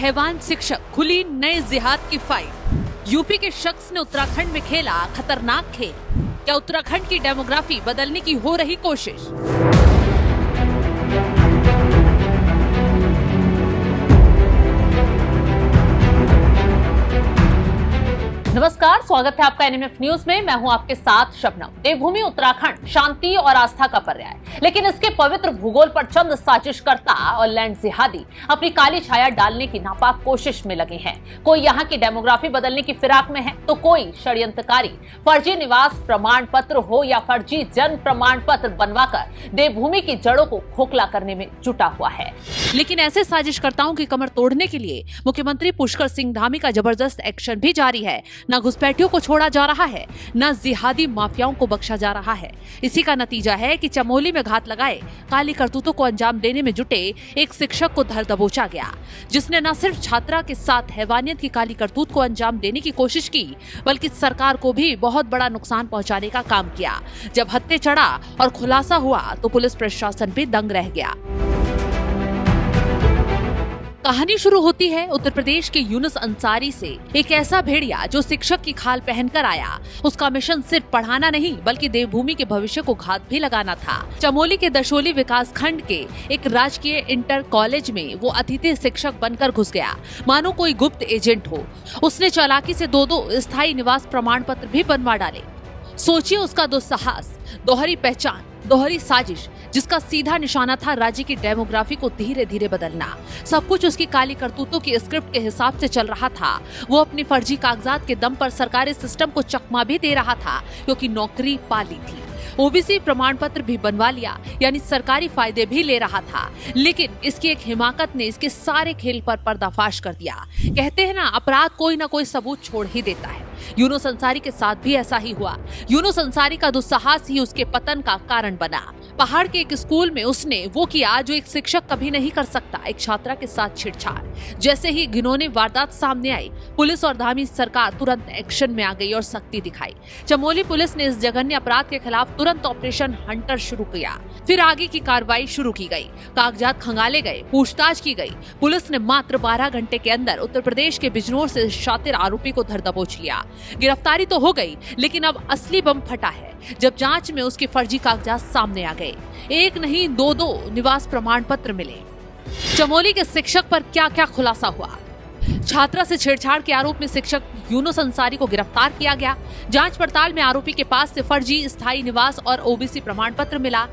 हैवान शिक्षक, खुली नए जिहाद की फाइल। यूपी के शख्स ने उत्तराखंड में खेला खतरनाक खेल। क्या उत्तराखंड की डेमोग्राफी बदलने की हो रही कोशिश? नमस्कार, स्वागत है आपका एनएमएफ न्यूज में। मैं हूं आपके साथ शबनम। देवभूमि उत्तराखंड शांति और आस्था का पर्याय, लेकिन इसके पवित्र भूगोल पर चंद साजिशकर्ता और लैंड जिहादी अपनी काली छाया डालने की नापाक कोशिश में लगे हैं। कोई यहाँ की डेमोग्राफी बदलने की फिराक में है, तो कोई षड्यंत्रकारी फर्जी निवास प्रमाण पत्र हो या फर्जी जन्म प्रमाण पत्र बनवाकर देवभूमि की जड़ों को खोखला करने में जुटा हुआ है। लेकिन ऐसे साजिशकर्ताओं की कमर तोड़ने के लिए मुख्यमंत्री पुष्कर सिंह धामी का जबरदस्त एक्शन भी जारी है। न घुसपैठियों को छोड़ा जा रहा है, न जिहादी माफियाओं को बख्शा जा रहा है। इसी का नतीजा है कि चमोली में घात लगाए काली करतूतों को अंजाम देने में जुटे एक शिक्षक को धर दबोचा गया, जिसने न सिर्फ छात्रा के साथ हैवानियत की काली करतूत को अंजाम देने की कोशिश की, बल्कि सरकार को भी बहुत बड़ा नुकसान पहुंचाने का काम किया। जब हत्थे चढ़ा और खुलासा हुआ तो पुलिस प्रशासन भी दंग रह गया। कहानी शुरू होती है उत्तर प्रदेश के यूनुस अंसारी से। एक ऐसा भेड़िया जो शिक्षक की खाल पहनकर आया। उसका मिशन सिर्फ पढ़ाना नहीं, बल्कि देवभूमि के भविष्य को घात भी लगाना था। चमोली के दशोली विकास खंड के एक राजकीय इंटर कॉलेज में वो अतिथि शिक्षक बनकर घुस गया, मानो कोई गुप्त एजेंट हो। उसने चालाकी से दो स्थायी निवास प्रमाण पत्र भी बनवा डाले। सोचिए उसका दुस्साहस, दोहरी पहचान, दोहरी साजिश, जिसका सीधा निशाना था राज्य की डेमोग्राफी को धीरे धीरे बदलना। सब कुछ उसकी काली करतूतों की स्क्रिप्ट के हिसाब से चल रहा था। वो अपनी फर्जी कागजात के दम पर सरकारी सिस्टम को चकमा भी दे रहा था, क्योंकि नौकरी पा ली थी। ओबीसी प्रमाण पत्र भी बनवा लिया, यानी सरकारी फायदे भी ले रहा था। लेकिन इसकी एक हिमाकत ने इसके सारे खेल पर पर्दाफाश कर दिया। कहते हैं ना, अपराध कोई ना कोई सबूत छोड़ ही देता है। यूनुस अंसारी के साथ भी ऐसा ही हुआ। यूनुस अंसारी का दुस्साहस ही उसके पतन का कारण बना। पहाड़ के एक स्कूल में उसने वो किया जो एक शिक्षक कभी नहीं कर सकता, एक छात्रा के साथ छेड़छाड़। जैसे ही घिनौनी वारदात सामने आई, पुलिस और धामी सरकार तुरंत एक्शन में आ गई और सख्ती दिखाई। चमोली पुलिस ने इस जघन्य अपराध के खिलाफ तुरंत ऑपरेशन हंटर शुरू किया। फिर आगे की कार्रवाई शुरू की गई। कागजात खंगाले गए, पूछताछ की गई। पुलिस ने मात्र 12 घंटे के अंदर उत्तर प्रदेश के बिजनौर से शातिर आरोपी को धर दबोच लिया। गिरफ्तारी तो हो गई, लेकिन अब असली बम फटा है जब जांच में उसके फर्जी कागजात सामने आ गए। एक नहीं, दो निवास प्रमाण पत्र मिले। चमोली के शिक्षक पर क्या क्या खुलासा हुआ। छात्रा से छेड़छाड़ के आरोप में शिक्षक यूनुस अंसारी को गिरफ्तार किया गया। जांच पड़ताल में आरोपी के पास से फर्जी स्थायी निवास और ओबीसी प्रमाण पत्र मिला।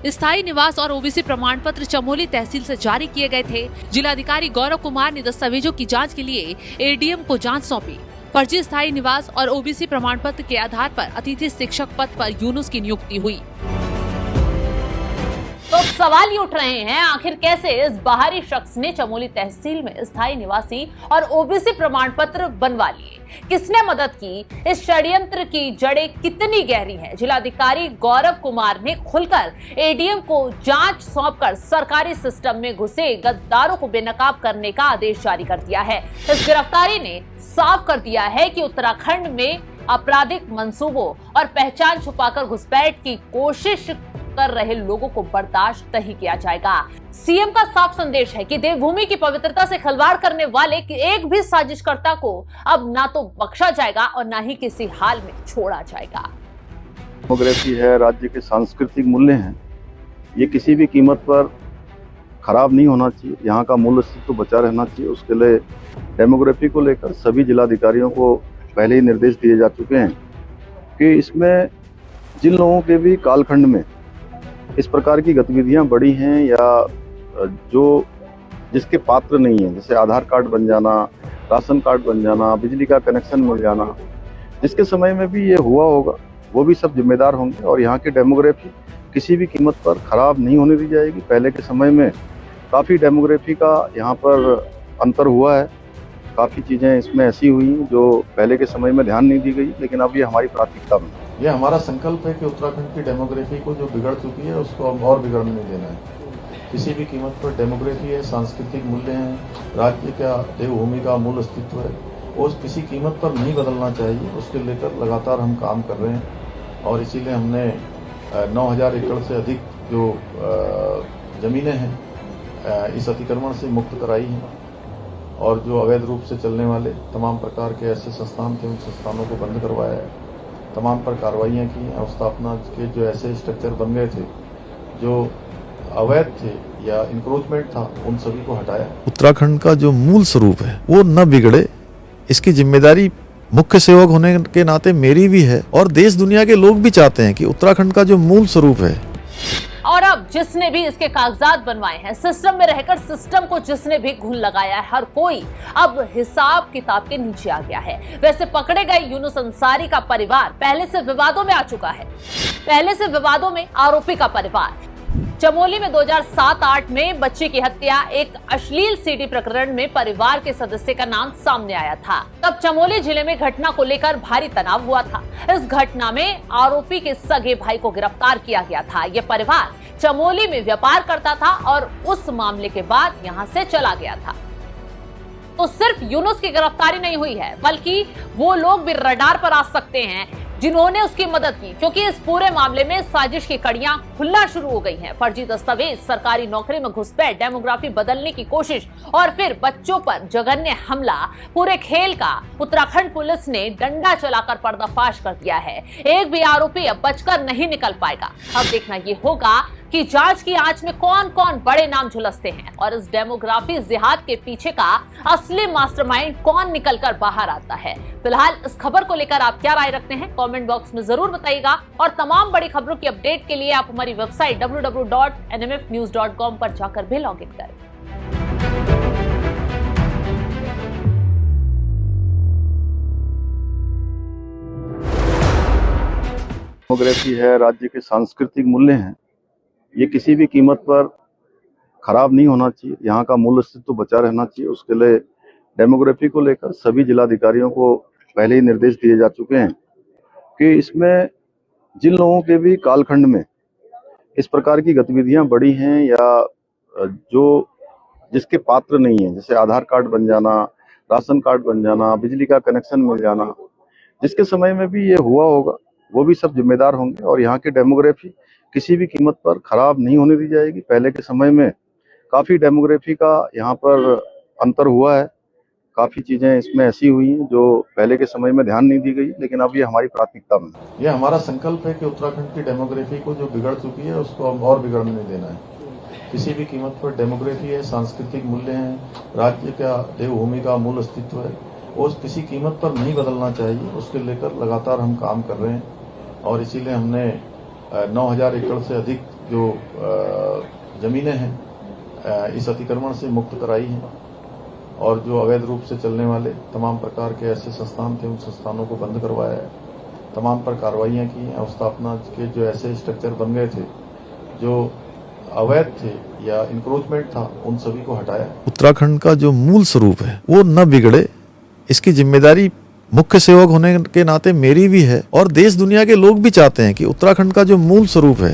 स्थायी निवास और ओबीसी प्रमाण पत्र चमोली तहसील से जारी किए गए थे। जिलाधिकारी गौरव कुमार ने दस्तावेजों की जांच के लिए एडीएम को जांच सौंपी। फर्जी स्थायी निवास और ओबीसी प्रमाण पत्र के आधार पर अतिथि शिक्षक पद पर यूनुस की नियुक्ति हुई। तो सवाल ये उठ रहे हैं, आखिर कैसे इस बाहरी शख्स ने चमोली तहसील में स्थायी निवासी और ओबीसी प्रमाण पत्र बनवा लिए? किसने मदद की? इस षड्यंत्र की जड़ें कितनी गहरी हैं? जिलाधिकारी गौरव कुमार ने खुलकर एडीएम को जांच सौंपकर सरकारी सिस्टम में घुसे गद्दारों को बेनकाब करने का आदेश जारी कर दिया है। इस गिरफ्तारी ने साफ कर दिया है कि उत्तराखंड में आपराधिक मंसूबों और पहचान छुपाकर घुसपैठ की कोशिश कर रहे लोगों को बर्दाश्त नहीं किया जाएगा। सीएम का साफ संदेश है कि देवभूमि की पवित्रता से खिलवाड़ करने वाले एक भी साजिशकर्ता को अब ना तो बख्शा जाएगा और ना ही किसी हाल में छोड़ा जाएगा। डेमोग्राफी है, राज्य के सांस्कृतिक मूल्य हैं, ये किसी भी कीमत पर खराब नहीं होना चाहिए। यहाँ का मूल अस्तित्व बचा रहना चाहिए। उसके लिए डेमोग्राफी को लेकर सभी जिलाधिकारियों को पहले ही निर्देश दिए जा चुके हैं कि इसमें जिन लोगों के भी कालखंड में इस प्रकार की गतिविधियां बढ़ी हैं या जो जिसके पात्र नहीं है, जैसे आधार कार्ड बन जाना, राशन कार्ड बन जाना, बिजली का कनेक्शन मिल जाना, जिसके समय में भी ये हुआ होगा, वो भी सब जिम्मेदार होंगे। और यहाँ की डेमोग्राफी किसी भी कीमत पर खराब नहीं होने दी जाएगी। पहले के समय में काफ़ी डेमोग्राफी का यहाँ पर अंतर हुआ है। काफ़ी चीज़ें इसमें ऐसी हुई जो पहले के समय में ध्यान नहीं दी गई, लेकिन अब ये हमारी प्राथमिकता में। ये हमारा संकल्प है कि उत्तराखंड की डेमोग्राफी को जो बिगड़ चुकी है उसको अब और बिगड़ने नहीं देना है। किसी भी कीमत पर डेमोग्राफी है, सांस्कृतिक मूल्य हैं, राज्य का देवभूमि का मूल अस्तित्व है, और किसी कीमत पर नहीं बदलना चाहिए। उसके लेकर लगातार हम काम कर रहे हैं और इसीलिए हमने 9000 एकड़ से अधिक जो ज़मीनें हैं इस अतिक्रमण से मुक्त कराई हैं और जो अवैध रूप से चलने वाले तमाम प्रकार के ऐसे संस्थान थे उन संस्थानों को बंद करवाया है, तमाम पर कार्रवाइयाँ की हैं। अवस्थापना के जो ऐसे स्ट्रक्चर बन गए थे जो अवैध थे या इंक्रोचमेंट था उन सभी को हटाया। उत्तराखंड का जो मूल स्वरूप है वो न बिगड़े, इसकी जिम्मेदारी मुख्य सेवक होने के नाते मेरी भी है और देश दुनिया के लोग भी चाहते हैं कि उत्तराखंड का जो मूल स्वरूप है। और अब जिसने भी इसके कागजात बनवाए हैं, सिस्टम में रहकर सिस्टम को जिसने भी घुन लगाया है, हर कोई अब हिसाब किताब के नीचे आ गया है। वैसे पकड़े गए यूनुस अंसारी का परिवार पहले से विवादों में आ चुका है। पहले से विवादों में आरोपी का परिवार चमोली में 2007-8 में बच्ची की हत्या, एक अश्लील सीडी प्रकरण में परिवार के सदस्य का नाम सामने आया था। तब चमोली जिले में घटना को लेकर भारी तनाव हुआ था। इस घटना में आरोपी के सगे भाई को गिरफ्तार किया गया था। यह परिवार चमोली में व्यापार करता था और उस मामले के बाद यहां से चला गया था। तो सिर्फ यूनुस की गिरफ्तारी नहीं हुई है, बल्कि वो लोग भी रडार पर आ सकते हैं जिन्होंने उसकी मदद की, क्योंकि इस पूरे मामले में साजिश की कड़ियां खुलना शुरू हो गई हैं। फर्जी दस्तावेज, सरकारी नौकरी में घुसपैठ, डेमोग्राफी बदलने की कोशिश और फिर बच्चों पर जघन्य हमला, पूरे खेल का उत्तराखंड पुलिस ने डंडा चलाकर पर्दाफाश कर दिया है। एक भी आरोपी अब बचकर नहीं निकल पाएगा। अब देखना ये होगा कि जांच की आंच में कौन कौन बड़े नाम झुलसते हैं और इस डेमोग्राफी जिहाद के पीछे का असली मास्टरमाइंड कौन निकलकर बाहर आता है। फिलहाल इस खबर को लेकर आप क्या राय रखते हैं, कमेंट बॉक्स में जरूर बताइएगा। और तमाम बड़ी खबरों की अपडेट के लिए आप हमारी वेबसाइट www.nmfnews.com पर जाकर भी लॉग इन करें। डेमोग्रेसी है, राज्य के सांस्कृतिक मूल्य हैं, ये किसी भी कीमत पर खराब नहीं होना चाहिए। यहाँ का मूल अस्तित्व बचा रहना चाहिए। उसके लिए डेमोग्राफी को लेकर सभी जिलाधिकारियों को पहले ही निर्देश दिए जा चुके हैं कि इसमें जिन लोगों के भी कालखंड में इस प्रकार की गतिविधियां बढ़ी हैं या जो जिसके पात्र नहीं है, जैसे आधार कार्ड बन जाना, राशन कार्ड बन जाना, बिजली का कनेक्शन मिल जाना, जिसके समय में भी ये हुआ होगा, वो भी सब जिम्मेदार होंगे। और यहाँ की डेमोग्राफी किसी भी कीमत पर खराब नहीं होने दी जाएगी। पहले के समय में काफी डेमोग्राफी का यहाँ पर अंतर हुआ है, काफी चीजें इसमें ऐसी हुई हैं जो पहले के समय में ध्यान नहीं दी गई, लेकिन अब ये हमारी प्राथमिकता में है। ये हमारा संकल्प है कि उत्तराखंड की डेमोग्राफी को जो बिगड़ चुकी है उसको अब और बिगड़ने नहीं देना है। किसी भी कीमत पर डेमोग्राफी है, सांस्कृतिक मूल्य हैं, राज्य का देवभूमि का मूल अस्तित्व है, वो किसी कीमत पर नहीं बदलना चाहिए। उसके लेकर लगातार हम काम कर रहे हैं और इसीलिए हमने 9,000 एकड़ से अधिक जो जमीनें हैं इस अतिक्रमण से मुक्त कराई हैं और जो अवैध रूप से चलने वाले तमाम प्रकार के ऐसे संस्थान थे उन संस्थानों को बंद करवाया है, तमाम पर कार्रवाइयाँ की हैं। अवस्थापना के जो ऐसे स्ट्रक्चर बन गए थे जो अवैध थे या इंक्रोचमेंट था उन सभी को हटाया। उत्तराखंड का जो मूल स्वरूप है वो न बिगड़े, इसकी जिम्मेदारी मुख्य सेवक होने के नाते मेरी भी है और देश दुनिया के लोग भी चाहते हैं कि उत्तराखंड का जो मूल स्वरूप है